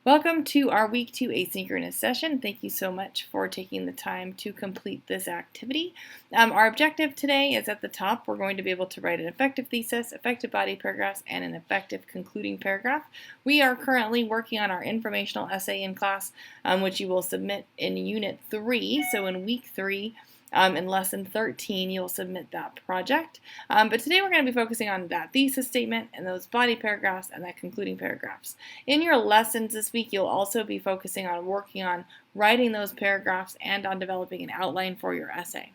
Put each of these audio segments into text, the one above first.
Welcome to our Week 2 asynchronous session. Thank you so much for taking the time to complete this activity. Our objective today is at the top. We're going to be able to write an effective thesis, effective body paragraphs, and an effective concluding paragraph. We are currently working on our informational essay in class, which you will submit in Unit 3, so in Week 3. In Lesson 13, you'll submit that project. But today we're going to be focusing on that thesis statement and those body paragraphs and that concluding paragraphs. In your lessons this week, you'll also be focusing on working on writing those paragraphs and on developing an outline for your essay.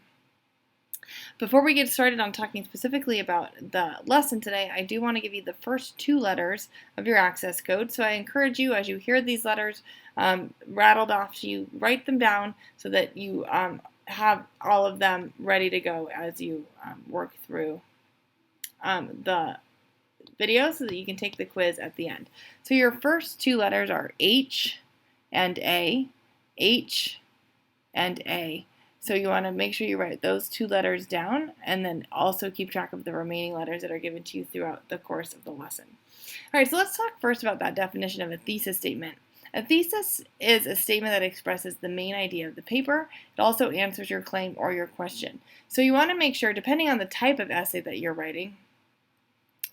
Before we get started on talking specifically about the lesson today, I do want to give you the first 2 letters of your access code. So I encourage you, as you hear these letters rattled off to you, write them down so that you have all of them ready to go as you work through the video so that you can take the quiz at the end. So your first 2 letters are H and A, H and A. So you want to make sure you write those 2 letters down and then also keep track of the remaining letters that are given to you throughout the course of the lesson. All right, so let's talk first about that definition of a thesis statement. A thesis is a statement that expresses the main idea of the paper. It also answers your claim or your question. So you want to make sure, depending on the type of essay that you're writing,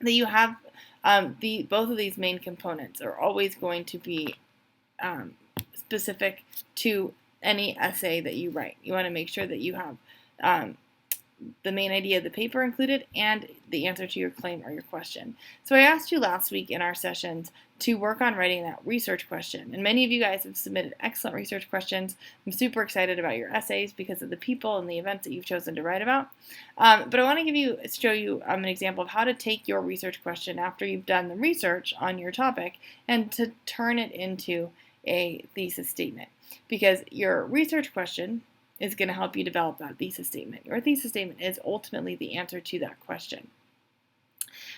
that you have both of these main components are always going to be specific to any essay that you write. You want to make sure that you have the main idea of the paper included and the answer to your claim or your question. So I asked you last week in our sessions to work on writing that research question, and many of you guys have submitted excellent research questions. I'm super excited about your essays because of the people and the events that you've chosen to write about. But I want to show you an example of how to take your research question after you've done the research on your topic and to turn it into a thesis statement, because your research question is going to help you develop that thesis statement. Your thesis statement is ultimately the answer to that question.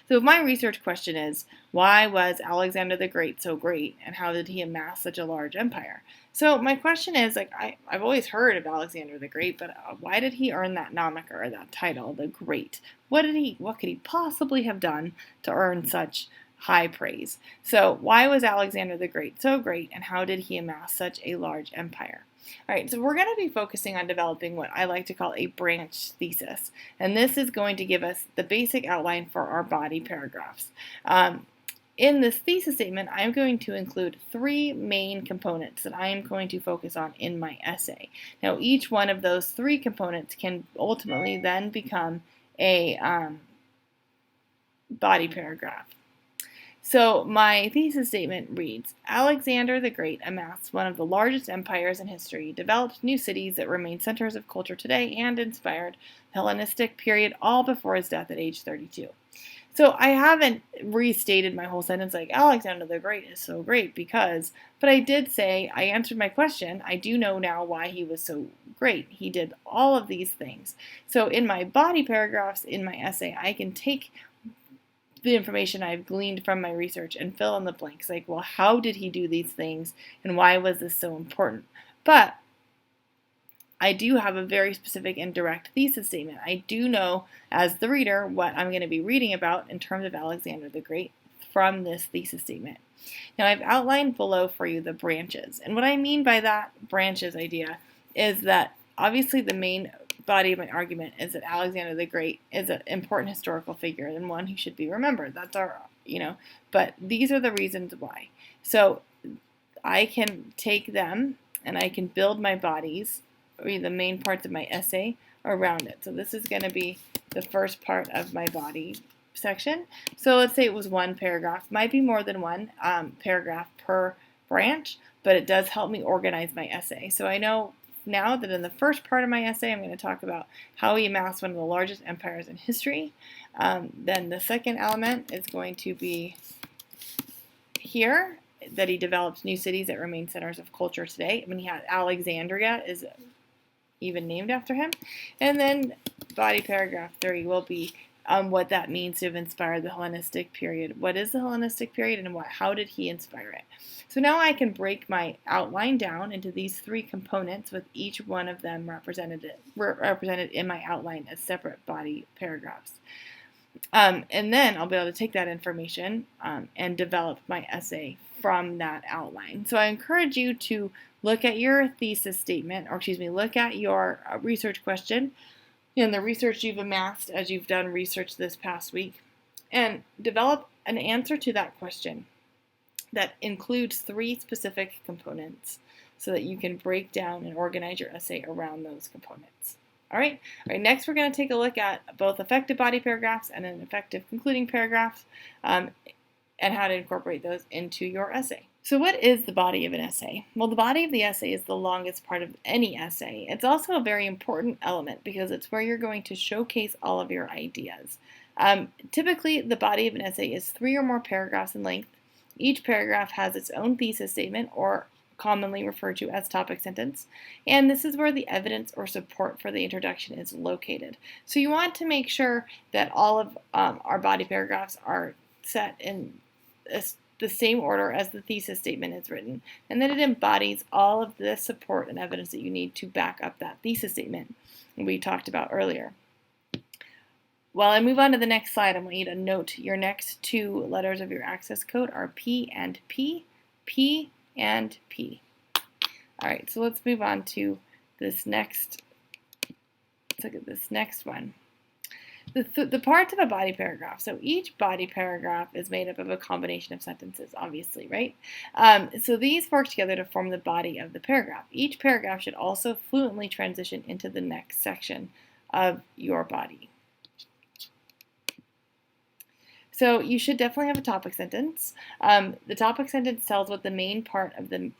So if my research question is, why was Alexander the Great so great, and how did he amass such a large empire? So my question is, I've always heard of Alexander the Great, but why did he earn that moniker or that title, the Great? What could he possibly have done to earn such high praise? So why was Alexander the Great so great, and how did he amass such a large empire? All right, so we're going to be focusing on developing what I like to call a branch thesis, and this is going to give us the basic outline for our body paragraphs. In this thesis statement, I'm going to include 3 main components that I am going to focus on in my essay. Now, each one of those 3 components can ultimately then become a body paragraph. So my thesis statement reads, Alexander the Great amassed one of the largest empires in history, developed new cities that remain centers of culture today, and inspired the Hellenistic period all before his death at age 32. So I haven't restated my whole sentence like Alexander the Great is so great because, but I did say I answered my question. I do know now why he was so great. He did all of these things. So in my body paragraphs in my essay, I can take the information I've gleaned from my research and fill in the blanks, like, well, how did he do these things and why was this so important? But I do have a very specific and direct thesis statement. I do know, as the reader, what I'm going to be reading about in terms of Alexander the Great from this thesis statement. Now, I've outlined below for you the branches, and what I mean by that branches idea is that obviously the main body of my argument is that Alexander the Great is an important historical figure and one who should be remembered. That's our, but these are the reasons why. So I can take them and I can build my bodies, or the main parts of my essay, around it. So this is going to be the first part of my body section. So let's say it was 1 paragraph. Might be more than 1 paragraph per branch, but it does help me organize my essay. So I know now that in the first part of my essay, I'm going to talk about how he amassed one of the largest empires in history. Then the second element is going to be here, that he developed new cities that remain centers of culture today. I mean, he had Alexandria is even named after him. And then body paragraph 3 will be what that means to have inspired the Hellenistic period. What is the Hellenistic period and how did he inspire it? So now I can break my outline down into these 3 components with each one of them represented in my outline as separate body paragraphs. And then I'll be able to take that information and develop my essay from that outline. So I encourage you to look at your thesis statement, or excuse me, look at your research question and the research you've amassed as you've done research this past week, and develop an answer to that question that includes 3 specific components so that you can break down and organize your essay around those components. All right, next we're going to take a look at both effective body paragraphs and an effective concluding paragraph and how to incorporate those into your essay. So what is the body of an essay? Well, the body of the essay is the longest part of any essay. It's also a very important element because it's where you're going to showcase all of your ideas. Typically, the body of an essay is 3 or more paragraphs in length. Each paragraph has its own thesis statement, or commonly referred to as topic sentence, and this is where the evidence or support for the introduction is located. So you want to make sure that all of our body paragraphs are set in the same order as the thesis statement is written, and that it embodies all of the support and evidence that you need to back up that thesis statement we talked about earlier. While I move on to the next slide, I want you to note your next 2 letters of your access code are P and P, P and P. All right, so let's move on to this next. Let's look at this next one. The parts of a body paragraph. So each body paragraph is made up of a combination of sentences, obviously, right? So these work together to form the body of the paragraph. Each paragraph should also fluently transition into the next section of your body. So you should definitely have a topic sentence. The topic sentence tells what the main part of the,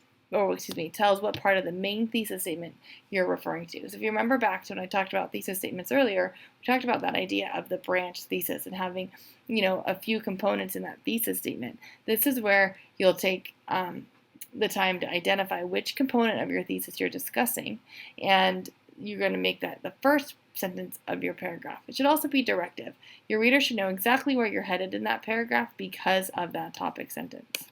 tells what part of the main thesis statement you're referring to. So if you remember back to when I talked about thesis statements earlier, we talked about that idea of the branch thesis and having, a few components in that thesis statement. This is where you'll take the time to identify which component of your thesis you're discussing, and you're going to make that the first sentence of your paragraph. It should also be directive. Your reader should know exactly where you're headed in that paragraph because of that topic sentence.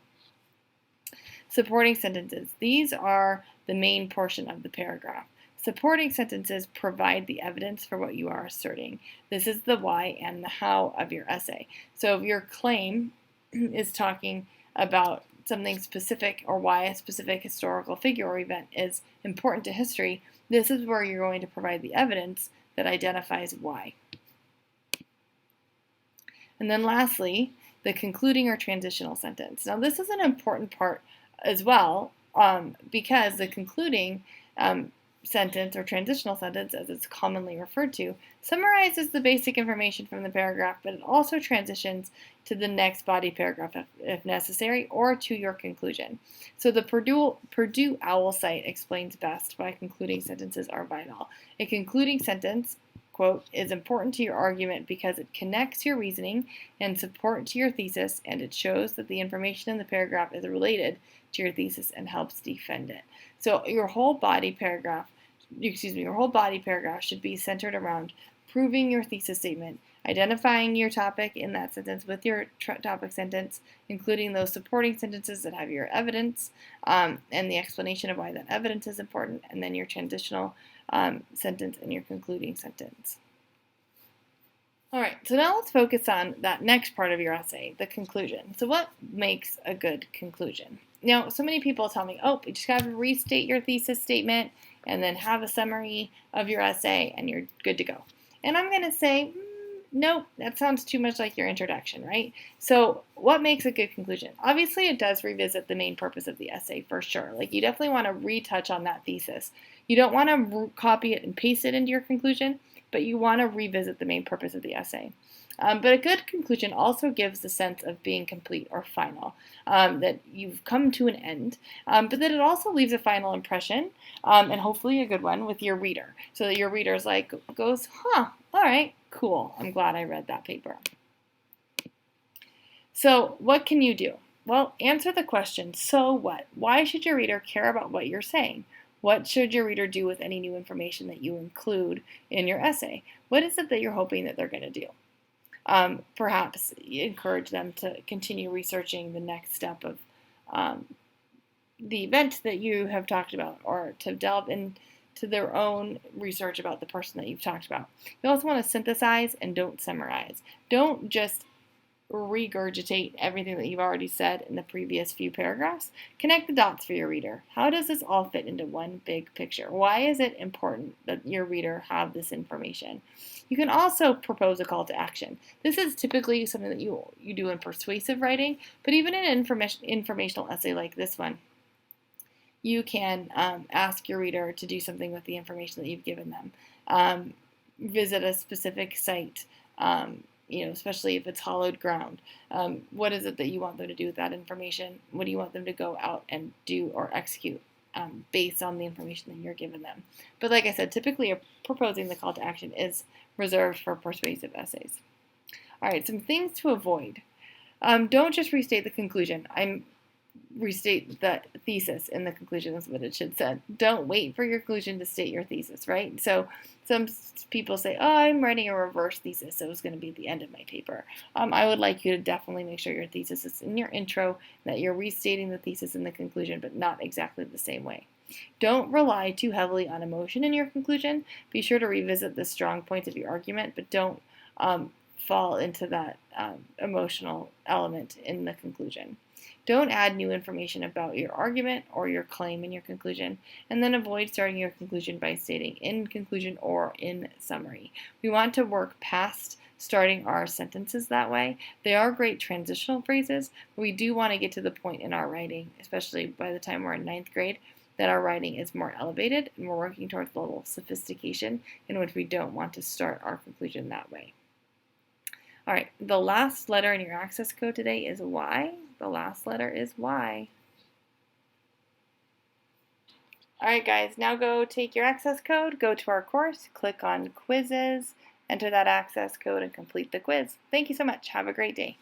Supporting sentences. These are the main portion of the paragraph. Supporting sentences provide the evidence for what you are asserting. This is the why and the how of your essay. So if your claim is talking about something specific or why a specific historical figure or event is important to history, this is where you're going to provide the evidence that identifies why. And then lastly, the concluding or transitional sentence. Now this is an important part as well because the concluding sentence or transitional sentence, as it's commonly referred to, summarizes the basic information from the paragraph, but it also transitions to the next body paragraph if necessary, or to your conclusion. So the Purdue OWL site explains best why concluding sentences are vital. A concluding sentence, quote, is important to your argument because it connects your reasoning and support to your thesis, and it shows that the information in the paragraph is related to your thesis and helps defend it. So your whole body paragraph should be centered around proving your thesis statement, identifying your topic in that sentence with your topic sentence, including those supporting sentences that have your evidence and the explanation of why that evidence is important, and then your transitional sentence and your concluding sentence. All right, so now let's focus on that next part of your essay, the conclusion. So what makes a good conclusion? Now, so many people tell me, oh, you just got to restate your thesis statement and then have a summary of your essay and you're good to go. And I'm going to say, nope, that sounds too much like your introduction, right? So what makes a good conclusion? Obviously, it does revisit the main purpose of the essay for sure. Like you definitely want to retouch on that thesis. You don't want to copy it and paste it into your conclusion, but you want to revisit the main purpose of the essay. But a good conclusion also gives the sense of being complete or final, that you've come to an end, but that it also leaves a final impression, and hopefully a good one, with your reader, so that your reader's like, goes, huh, all right, cool, I'm glad I read that paper. So what can you do? Well, answer the question, so what? Why should your reader care about what you're saying? What should your reader do with any new information that you include in your essay? What is it that you're hoping that they're going to do? Perhaps encourage them to continue researching the next step of the event that you have talked about, or to delve into to their own research about the person that you've talked about. You also want to synthesize and don't summarize. Don't just regurgitate everything that you've already said in the previous few paragraphs. Connect the dots for your reader. How does this all fit into one big picture? Why is it important that your reader have this information? You can also propose a call to action. This is typically something that you do in persuasive writing, but even in an informational essay like this one, you can ask your reader to do something with the information that you've given them. Visit a specific site, especially if it's hollowed ground. What is it that you want them to do with that information? What do you want them to go out and do or execute based on the information that you're giving them? But like I said, typically proposing the call to action is reserved for persuasive essays. All right, some things to avoid. Don't just restate the conclusion. Restate the thesis in the conclusion is what it should say. Don't wait for your conclusion to state your thesis, right? So some people say, oh, I'm writing a reverse thesis, so it's going to be at the end of my paper. I would like you to definitely make sure your thesis is in your intro, that you're restating the thesis in the conclusion, but not exactly the same way. Don't rely too heavily on emotion in your conclusion. Be sure to revisit the strong points of your argument, but don't fall into that emotional element in the conclusion. Don't add new information about your argument or your claim in your conclusion, and then avoid starting your conclusion by stating in conclusion or in summary. We want to work past starting our sentences that way. They are great transitional phrases, but we do want to get to the point in our writing, especially by the time we're in 9th grade, that our writing is more elevated and we're working towards a level of sophistication in which we don't want to start our conclusion that way. All right, the last letter in your access code today is Y. The last letter is Y. All right, guys, now go take your access code, go to our course, click on quizzes, enter that access code, and complete the quiz. Thank you so much. Have a great day.